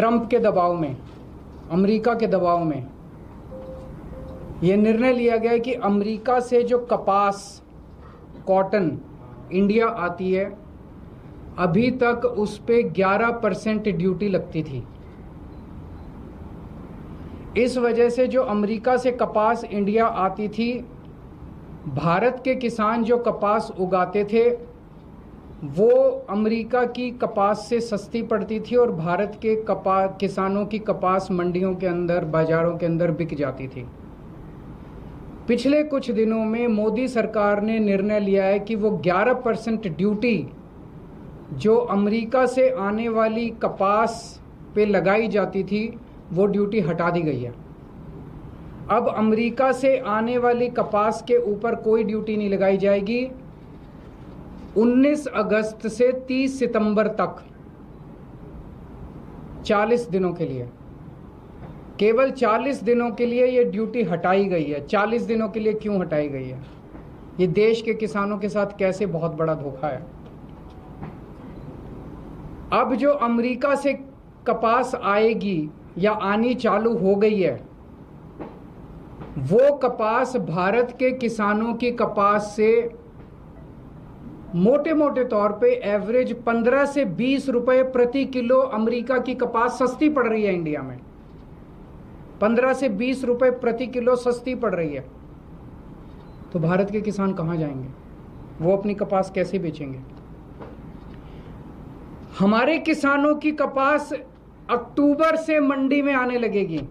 Trump के दबाव में, अमेरिका के दबाव में यह निर्णय लिया गया कि अमेरिका से जो कपास, कॉटन इंडिया आती है, अभी तक उस पे 11% ड्यूटी लगती थी। इस वजह से जो अमेरिका से कपास इंडिया आती थी, भारत के किसान जो कपास उगाते थे वो अमेरिका की कपास से सस्ती पड़ती थी और भारत के किसानों की कपास मंडियों के अंदर, बाज़ारों के अंदर बिक जाती थी। पिछले कुछ दिनों में मोदी सरकार ने निर्णय लिया है कि वो 11% ड्यूटी जो अमेरिका से आने वाली कपास पे लगाई जाती थी, वो ड्यूटी हटा दी गई है। अब अमेरिका से आने वाली कपास के ऊपर कोई ड्यूटी नहीं लगाई जाएगी। 19 अगस्त से 30 सितंबर तक 40 दिनों के लिए, केवल 40 दिनों के लिए ये ड्यूटी हटाई गई है। 40 दिनों के लिए क्यों हटाई गई है? ये देश के किसानों के साथ कैसे बहुत बड़ा धोखा है। अब जो अमेरिका से कपास आएगी या आनी चालू हो गई है, वो कपास भारत के किसानों की कपास से मोटे मोटे तौर पे एवरेज 15 से 20 रुपए प्रति किलो अमेरिका की कपास सस्ती पड़ रही है। इंडिया में 15 से 20 रुपए प्रति किलो सस्ती पड़ रही है। तो भारत के किसान कहां जाएंगे? वो अपनी कपास कैसे बेचेंगे? हमारे किसानों की कपास अक्टूबर से मंडी में आने लगेगी।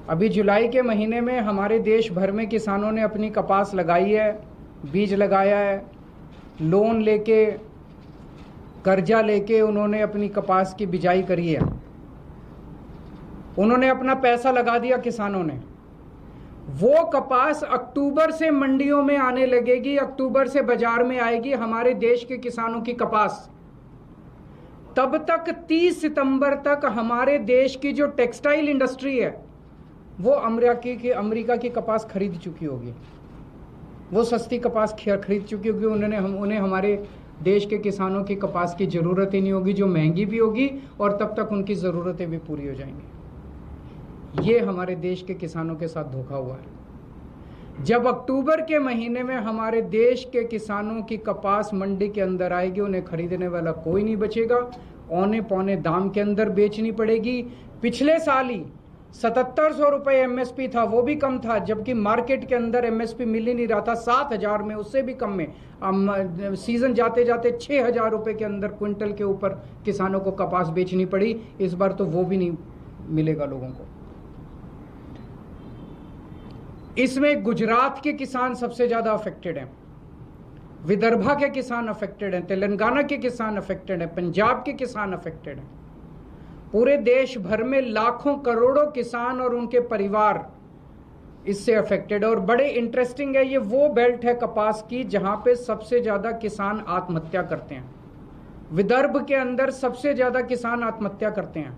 अभी जुलाई के महीने में हमारे देश भर में किसानों ने अपनी कपास लगाई है, बीज लगाया है, लोन लेके, कर्जा लेके उन्होंने अपनी कपास की बिजाई करी है। उन्होंने अपना पैसा लगा दिया किसानों ने। वो कपास अक्टूबर से मंडियों में आने लगेगी, अक्टूबर से बाजार में आएगी हमारे देश के किसानों की कपास। तब तक 30 सितंबर तक हमारे देश की जो टेक्सटाइल इंडस्ट्री है वो अमेरिका की कपास खरीद चुकी होगी। वो सस्ती कपास खरीद चुकी होगी। उन्हें हमारे देश के किसानों की कपास की ज़रूरत ही नहीं होगी, जो महंगी भी होगी, और तब तक उनकी ज़रूरतें भी पूरी हो जाएंगी। ये हमारे देश के किसानों के साथ धोखा हुआ है। जब अक्टूबर के महीने में हमारे देश के किसानों की कपास मंडी के अंदर आएगी, उन्हें खरीदने वाला कोई नहीं बचेगा, औने पौने दाम के अंदर बेचनी पड़ेगी। पिछले साल ही 7700 रुपये एमएसपी था, वो भी कम था, जबकि मार्केट के अंदर एमएसपी मिल ही नहीं रहा था। 7000 में, उससे भी कम में सीजन जाते जाते 6000 रुपये के अंदर क्विंटल के ऊपर किसानों को कपास बेचनी पड़ी। इस बार तो वो भी नहीं मिलेगा लोगों को। इसमें गुजरात के किसान सबसे ज्यादा अफेक्टेड हैं, विदर्भा के किसान अफेक्टेड हैं, तेलंगाना के किसान अफेक्टेड हैं, पंजाब के किसान अफेक्टेड हैं। पूरे देश भर में लाखों करोड़ों किसान और उनके परिवार इससे अफेक्टेड है। और बड़े इंटरेस्टिंग है, ये वो बेल्ट है कपास की जहां पे सबसे ज्यादा किसान आत्महत्या करते हैं। विदर्भ के अंदर सबसे ज्यादा किसान आत्महत्या करते हैं।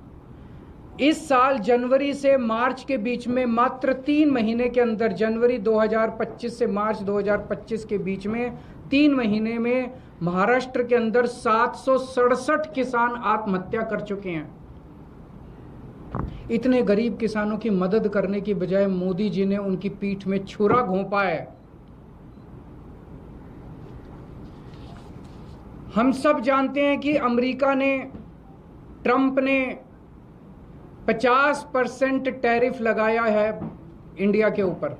इस साल जनवरी से मार्च के बीच में, मात्र 3 महीने के अंदर, जनवरी 2025 से मार्च 2025 के बीच में 3 महीने में महाराष्ट्र के अंदर 767 किसान आत्महत्या कर चुके हैं। इतने गरीब किसानों की मदद करने की बजाय मोदी जी ने उनकी पीठ में छुरा घोंपा है। हम सब जानते हैं कि अमेरिका ने, ट्रंप ने 50% टैरिफ लगाया है इंडिया के ऊपर।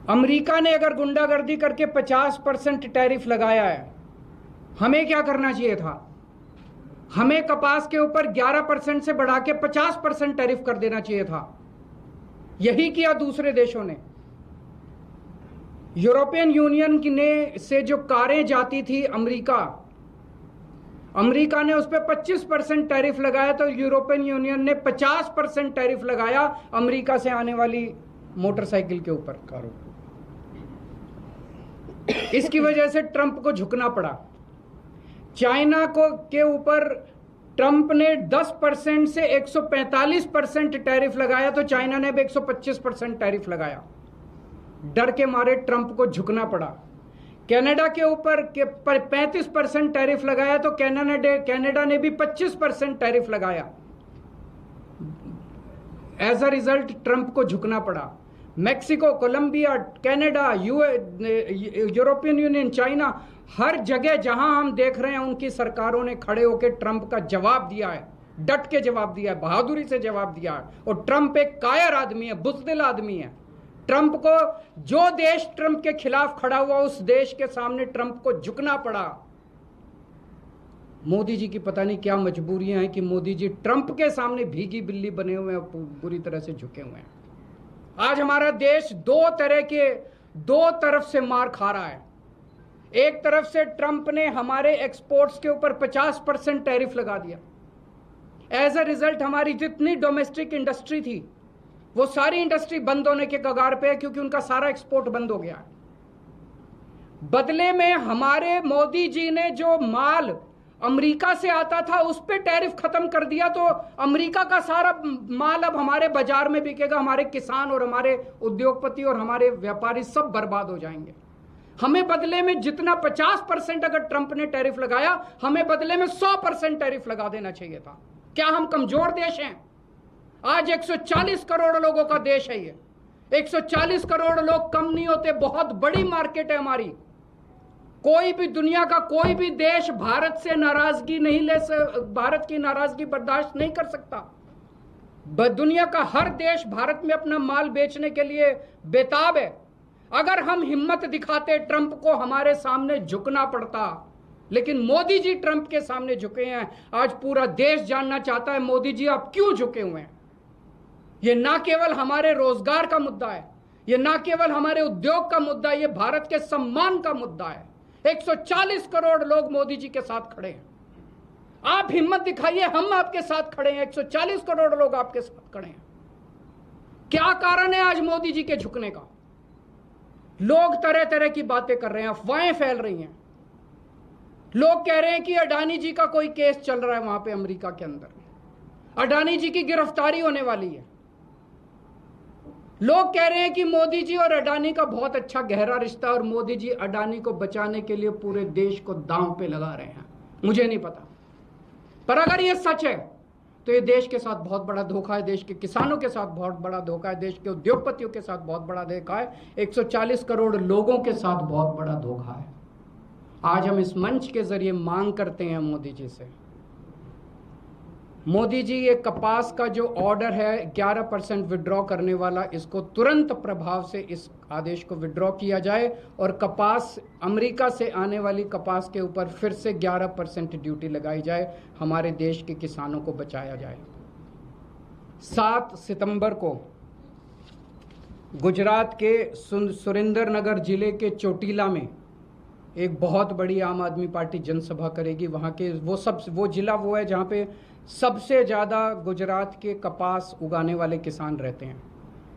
अमेरिका ने अगर गुंडागर्दी करके 50% टैरिफ लगाया है, हमें क्या करना चाहिए था? हमें कपास के ऊपर 11% से बढ़ा के 50% टैरिफ कर देना चाहिए था। यही किया दूसरे देशों ने। यूरोपियन यूनियन ने से जो कारें जाती थी अमेरिका ने उस पर 25% टैरिफ लगाया, तो यूरोपियन यूनियन ने 50% टैरिफ लगाया अमेरिका से आने वाली मोटरसाइकिल के ऊपर, कारों। इसकी वजह से ट्रंप को झुकना पड़ा। चाइना के ऊपर ट्रंप ने 10% से 145% टैरिफ लगाया, तो चाइना ने भी 125% टैरिफ लगाया। डर के मारे ट्रंप को झुकना पड़ा। कनाडा के ऊपर 35% टैरिफ लगाया तो कनाडा ने भी 25% टैरिफ लगाया। एज अ रिजल्ट ट्रंप को झुकना पड़ा। Mexico, Colombia, Canada, European Union, China, हर जगह जहां हम देख रहे हैं उनकी सरकारों ने खड़े होकर ट्रंप का जवाब दिया है, डट के जवाब दिया है, बहादुरी से जवाब दिया है। और ट्रंप एक कायर आदमी है, बुज़दिल आदमी है। ट्रंप को, जो देश ट्रंप के खिलाफ खड़ा हुआ उस देश के सामने ट्रंप को झुकना पड़ा। मोदी जी की पता नहीं क्या मजबूरियां हैं कि मोदी जी ट्रंप के सामने भीगी बिल्ली बने हुए हैं, बुरी तरह से झुके हुए हैं। आज हमारा देश दो तरफ से मार खा रहा है। एक तरफ से ट्रंप ने हमारे एक्सपोर्ट्स के ऊपर 50% टैरिफ लगा दिया। एज अ रिजल्ट हमारी जितनी डोमेस्टिक इंडस्ट्री थी वो सारी इंडस्ट्री बंद होने के कगार पे है, क्योंकि उनका सारा एक्सपोर्ट बंद हो गया है। बदले में हमारे मोदी जी ने जो माल अमेरिका से आता था उस पे टैरिफ खत्म कर दिया, तो अमेरिका का सारा माल अब हमारे बाजार में बिकेगा। हमारे किसान और हमारे उद्योगपति और हमारे व्यापारी सब बर्बाद हो जाएंगे। हमें बदले में जितना 50% अगर ट्रंप ने टैरिफ लगाया, हमें बदले में 100% टैरिफ लगा देना चाहिए था। क्या हम कमजोर देश हैं? आज 140 करोड़ लोगों का देश है ये। 140 करोड़ लोग कम नहीं होते, बहुत बड़ी मार्केट है हमारी। कोई भी दुनिया का कोई भी देश भारत से नाराजगी भारत की नाराजगी बर्दाश्त नहीं कर सकता। दुनिया का हर देश भारत में अपना माल बेचने के लिए बेताब है। अगर हम हिम्मत दिखाते, ट्रंप को हमारे सामने झुकना पड़ता, लेकिन मोदी जी ट्रंप के सामने झुके हैं। आज पूरा देश जानना चाहता है मोदी जी आप क्यों झुके हुए हैं। ये ना केवल हमारे रोजगार का मुद्दा है, ये ना केवल हमारे उद्योग का मुद्दा है, ये भारत के सम्मान का मुद्दा है। 140 करोड़ लोग मोदी जी के साथ खड़े हैं। आप हिम्मत दिखाइए, हम आपके साथ खड़े हैं। 140 करोड़ लोग आपके साथ खड़े हैं। क्या कारण है आज मोदी जी के झुकने का? लोग तरह तरह की बातें कर रहे हैं, अफवाहें फैल रही हैं। लोग कह रहे हैं कि अडानी जी का कोई केस चल रहा है वहां पे अमेरिका के अंदर, अडानी जी की गिरफ्तारी होने वाली है। लोग कह रहे हैं कि मोदी जी और अडानी का बहुत अच्छा गहरा रिश्ता और मोदी जी अडानी को बचाने के लिए पूरे देश को दांव पे लगा रहे हैं। मुझे नहीं पता, पर अगर ये सच है तो ये देश के साथ बहुत बड़ा धोखा है, देश के किसानों के साथ बहुत बड़ा धोखा है, देश के उद्योगपतियों के साथ बहुत बड़ा धोखा है, 140 करोड़ लोगों के साथ बहुत बड़ा धोखा है। आज हम इस मंच के जरिए मांग करते हैं मोदी जी से, मोदी जी ये कपास का जो ऑर्डर है 11% विड्रॉ करने वाला, इसको तुरंत प्रभाव से इस आदेश को विड्रॉ किया जाए और कपास, अमेरिका से आने वाली कपास के ऊपर फिर से 11% ड्यूटी लगाई जाए, हमारे देश के किसानों को बचाया जाए। 7 सितंबर को गुजरात के सुरेंद्रनगर जिले के चोटीला में एक बहुत बड़ी आम आदमी पार्टी जनसभा करेगी। वहाँ के वो जिला वो है जहाँ पे सबसे ज़्यादा गुजरात के कपास उगाने वाले किसान रहते हैं।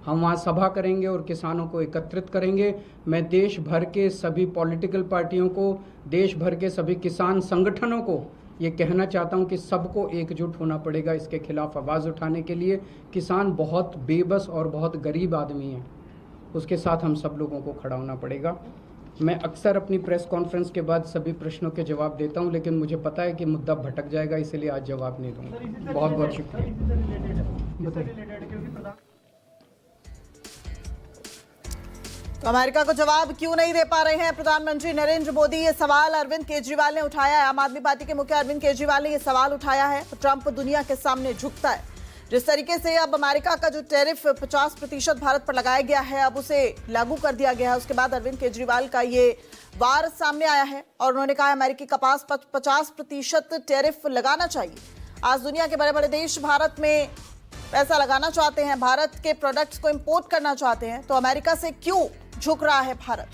हम वहाँ सभा करेंगे और किसानों को एकत्रित करेंगे। मैं देश भर के सभी पॉलिटिकल पार्टियों को, देश भर के सभी किसान संगठनों को ये कहना चाहता हूँ कि सबको एकजुट होना पड़ेगा इसके खिलाफ आवाज़ उठाने के लिए। किसान बहुत बेबस और बहुत गरीब आदमी है, उसके साथ हम सब लोगों को खड़ा होना पड़ेगा। मैं अक्सर अपनी प्रेस कॉन्फ्रेंस के बाद सभी प्रश्नों के जवाब देता हूं, लेकिन मुझे पता है कि मुद्दा भटक जाएगा, इसलिए आज जवाब नहीं दूंगा। बहुत बहुत शुक्रिया। तो अमेरिका को जवाब क्यों नहीं दे पा रहे हैं प्रधानमंत्री नरेंद्र मोदी, ये सवाल अरविंद केजरीवाल ने उठाया है। आम आदमी पार्टी के मुखिया अरविंद केजरीवाल ने ये सवाल उठाया है। ट्रंप दुनिया के सामने झुकता है। जिस तरीके से अब अमेरिका का जो टैरिफ 50% भारत पर लगाया गया है, अब उसे लागू कर दिया गया है, उसके बाद अरविंद केजरीवाल का ये वार सामने आया है और उन्होंने कहा अमेरिकी कपास पर 50% टैरिफ लगाना चाहिए। आज दुनिया के बड़े बड़े देश भारत में पैसा लगाना चाहते हैं, भारत के प्रोडक्ट्स को इंपोर्ट करना चाहते हैं, तो अमेरिका से क्यों झुक रहा है भारत?